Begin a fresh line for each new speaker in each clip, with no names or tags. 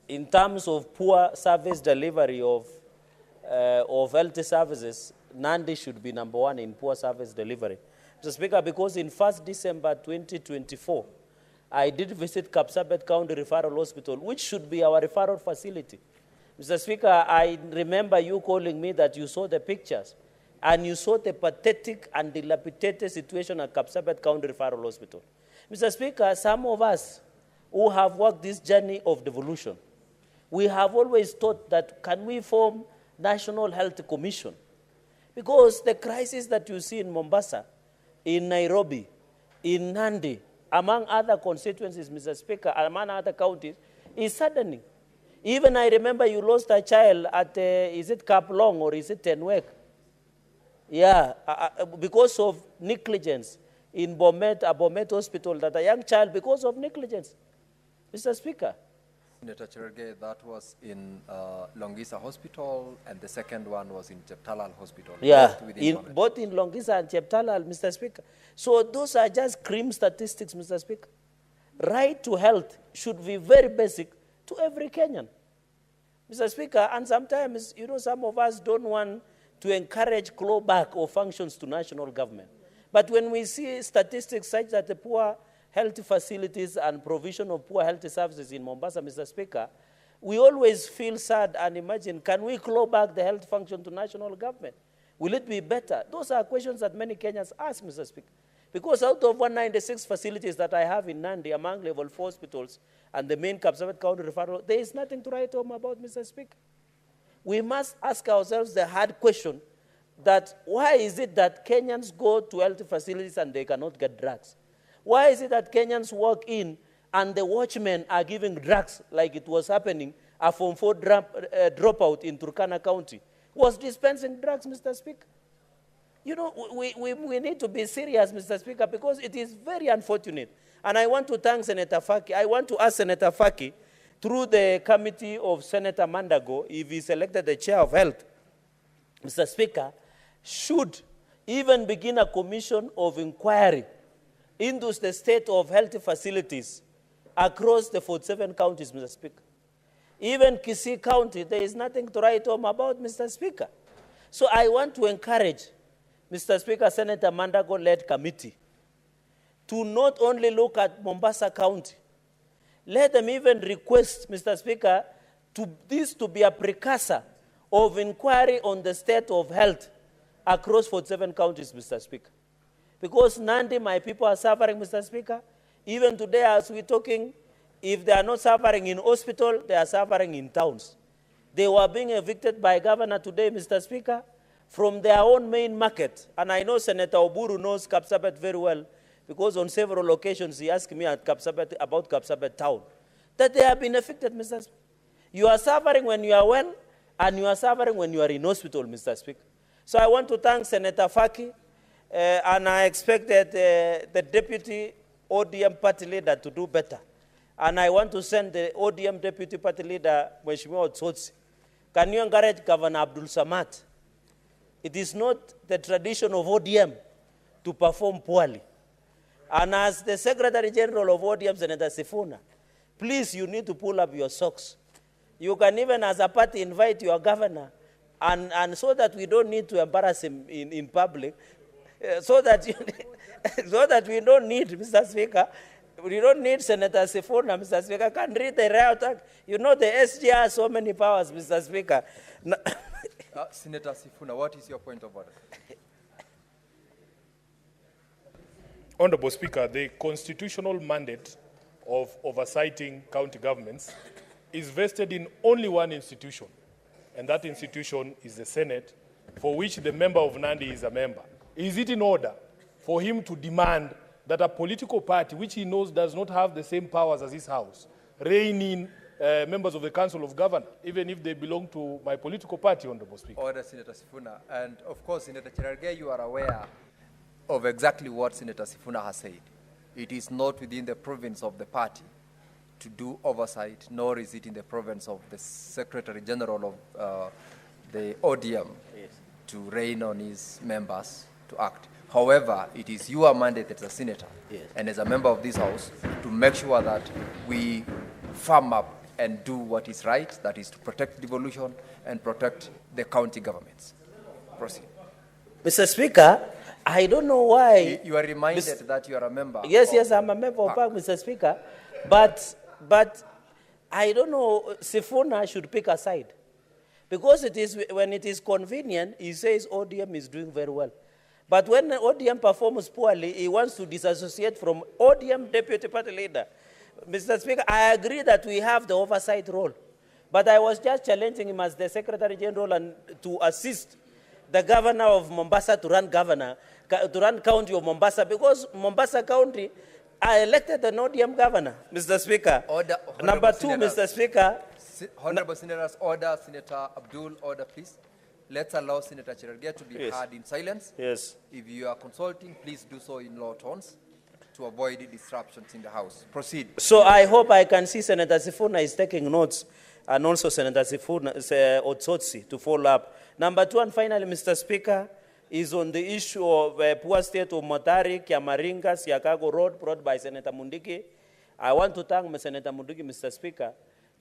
in terms of poor service delivery of health services, Nandi should be number one in poor service delivery. Mr. Speaker, because in 1st December 2024, I did visit Kapsabet County Referral Hospital, which should be our referral facility. Mr. Speaker, I remember you calling me that you saw the pictures and you saw the pathetic and dilapidated situation at Kapsabet County Referral Hospital. Mr. Speaker, some of us who have walked this journey of devolution, we have always thought that can we form National Health Commission? Because the crisis that you see in Mombasa, in Nairobi, in Nandi, among other constituencies, Mr. Speaker, among other counties, is saddening. Even I remember you lost a child at, is it Kaplong or is it Tenwek? Yeah, because of negligence in Bomet Hospital, that a young child, because of negligence. Mr. Speaker.
Senator Cherargei, that was in Longisa Hospital, and the second one was in Cheptalal Hospital.
Yeah, both in Longisa and Cheptalal, Mr. Speaker. So those are just grim statistics, Mr. Speaker. Right to health should be very basic to every Kenyan. Mr. Speaker, and sometimes, you know, some of us don't want to encourage clawback or functions to national government. But when we see statistics such that the poor health facilities and provision of poor health services in Mombasa, Mr. Speaker, we always feel sad and imagine, can we claw back the health function to national government? Will it be better? Those are questions that many Kenyans ask, Mr. Speaker. Because out of 196 facilities that I have in Nandi, among level 4 hospitals and the main Kapsabet County referral, there is nothing to write home about, Mr. Speaker. We must ask ourselves the hard question that why is it that Kenyans go to health facilities and they cannot get drugs? Why is it that Kenyans walk in and the watchmen are giving drugs like it was happening? A Form 4 dropout in Turkana County was dispensing drugs, Mr. Speaker. You know, we need to be serious, Mr. Speaker, because it is very unfortunate. And I want to thank Senator Faki. I want to ask Senator Faki, through the committee of Senator Mandago, if he's elected the chair of health, Mr. Speaker, should even begin a commission of inquiry into the state of health facilities across the 47 counties, Mr. Speaker. Even Kisii County, there is nothing to write home about, Mr. Speaker. So I want to encourage, Mr. Speaker, Senator Mandago-led committee to not only look at Mombasa County, let them even request, Mr. Speaker, this to be a precursor of inquiry on the state of health across 47 counties, Mr. Speaker. Because Nandi, my people are suffering, Mr. Speaker. Even today, as we're talking, if they are not suffering in hospital, they are suffering in towns. They were being evicted by governor today, Mr. Speaker, from their own main market. And I know Senator Oburu knows Kapsabet very well, because on several occasions he asked me at Kapsabet about Kapsabet town, that they have been affected, Mr. Speaker. You are suffering when you are well, and you are suffering when you are in hospital, Mr. Speaker. So I want to thank Senator Faki, and I expect that the deputy ODM party leader to do better. And I want to send the ODM deputy party leader, Mheshimiwa Otsotsi. Can you encourage Governor Abdul Samad? It is not the tradition of ODM to perform poorly. And as the Secretary General of ODM, Senator Sifuna, please, you need to pull up your socks. You can even, as a party, invite your governor, and so that we don't need to embarrass him in public, so that we don't need, Mr. Speaker, we don't need Senator Sifuna, Mr. Speaker, can read the riot act. You know the SG has so many powers, Mr. Speaker.
Senator Sifuna, what is your point of order?
Honorable Speaker, the constitutional mandate of oversighting county governments is vested in only one institution, and that institution is the Senate, for which the member of Nandi is a member. Is it in order for him to demand that a political party, which he knows does not have the same powers as his house, rein in members of the Council of Governors, even if they belong to my political party, Honorable Speaker?
Order, Senator Sifuna. And of course, Senator Cherargei, you are aware of exactly what Senator Sifuna has said. It is not within the province of the party to do oversight, nor is it in the province of the Secretary General of the ODM to rein on his members to act. However, it is your mandate as a senator and as a member of this House to make sure that we firm up and do what is right, that is to protect devolution and protect the county governments. Proceed.
Mr. Speaker, I don't know why.
You are reminded that you are a member.
Yes, I'm a member of PAC, Mr. Speaker. But I don't know, Sifuna should pick a side. Because when it is convenient, he says ODM is doing very well. But when ODM performs poorly, he wants to disassociate from ODM deputy party leader. Mr. Speaker, I agree that we have the oversight role. But I was just challenging him as the Secretary General and to assist the governor of Mombasa to run county of Mombasa, because Mombasa County, I elected an ODM governor, Mr. Speaker. Number two, Mr. Speaker.
Honorable Senators, order. Senator Abdul, order, please. Let's allow Senator Cherargei to be heard in silence.
Yes.
If you are consulting, please do so in low tones to avoid disruptions in the House. Proceed.
So I hope I can see Senator Sifuna is taking notes, and also Senator Sifuna, Otsotsi, to follow up. Number two, and finally, Mr. Speaker, is on the issue of poor state of Motari, Kiamaringa, Siakago Road, brought by Senator Mundiki. I want to thank Senator Mundiki, Mr. Speaker,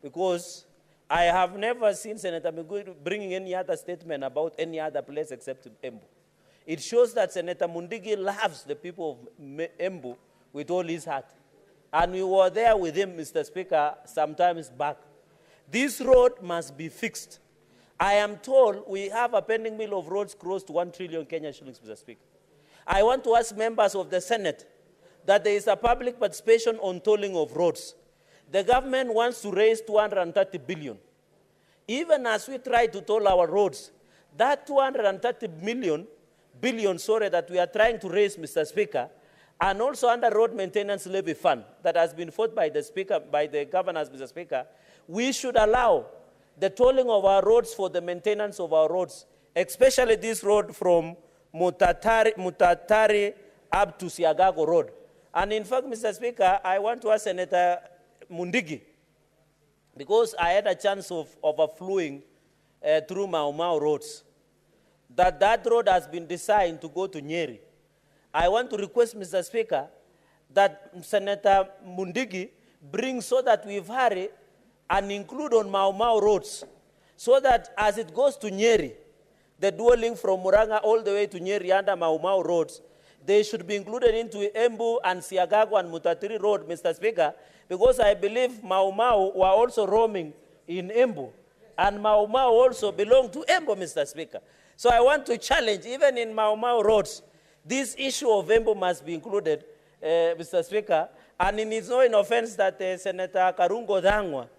because I have never seen Senator Mundiki bringing any other statement about any other place except Embu. It shows that Senator Mundiki loves the people of Embu with all his heart. And we were there with him, Mr. Speaker, sometimes back. This road must be fixed. I am told we have a pending bill of roads close to 1 trillion Kenya shillings, Mr. Speaker. I want to ask members of the Senate that there is a public participation on tolling of roads. The government wants to raise 230 billion. Even as we try to toll our roads, that 230 billion that we are trying to raise, Mr. Speaker, and also under road maintenance levy fund that has been fought by the Speaker, by the governors, Mr. Speaker, we should allow the tolling of our roads for the maintenance of our roads, especially this road from Mutatari up to Siagago Road. And in fact, Mr. Speaker, I want to ask Senator Mundigi, because I had a chance of overflowing through Mau Mau roads, that road has been designed to go to Nyeri. I want to request, Mr. Speaker, that Senator Mundigi bring so that we've hurry and include on Mau Mau roads, so that as it goes to Nyeri, the dwelling from Muranga all the way to Nyeri under Mau Mau roads, they should be included into Embu and Siagago and Mutatiri Road, Mr. Speaker, because I believe Mau Mau were also roaming in Embu, and Mau Mau also belong to Embu, Mr. Speaker. So I want to challenge, even in Mau Mau roads, this issue of Embu must be included, Mr. Speaker, and it is no offense that Senator Karungo Dhangwa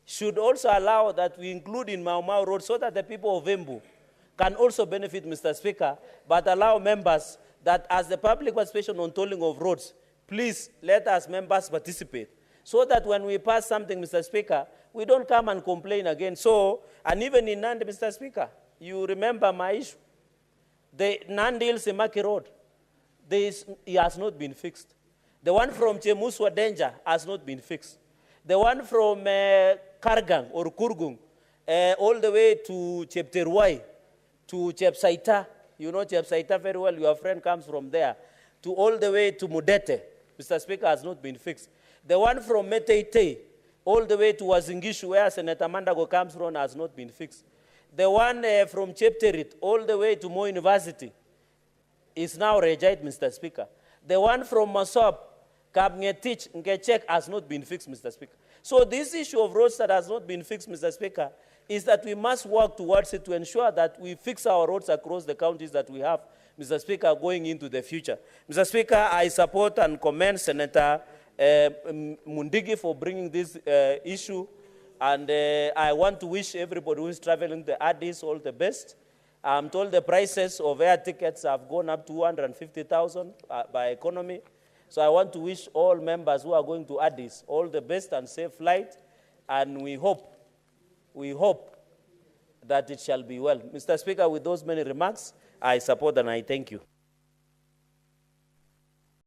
should also allow that we include in Mau Mau Road so that the people of Embu can also benefit, Mr. Speaker, but allow members that as the public participation on tolling of roads, please let us members participate so that when we pass something, Mr. Speaker, we don't come and complain again. So, and even in Nandi, Mr. Speaker, you remember my issue. The Nandi Semaki Road, it has not been fixed. The one from Chemuswa Danger has not been fixed. The one from Kargang or Kurgung, all the way to Chepterwai, to Chepsaita, you know Chepsaita very well, your friend comes from there, to all the way to Mudete, Mr. Speaker, has not been fixed. The one from Meteite, all the way to Wazingishu, where Senator Mandago comes from, has not been fixed. The one from Chepterit, all the way to Moi University, is now rejected, Mr. Speaker. The one from Masop, Kabngetich, Ngechek, has not been fixed, Mr. Speaker. So this issue of roads that has not been fixed, Mr. Speaker, is that we must work towards it to ensure that we fix our roads across the counties that we have, Mr. Speaker, going into the future. Mr. Speaker, I support and commend Senator Mundigi for bringing this issue, and I want to wish everybody who is traveling to Addis all the best. I'm told the prices of air tickets have gone up to 250,000 by economy. So I want to wish all members who are going to Addis all the best and safe flight, and we hope that it shall be well. Mr. Speaker, with those many remarks, I support and I thank you.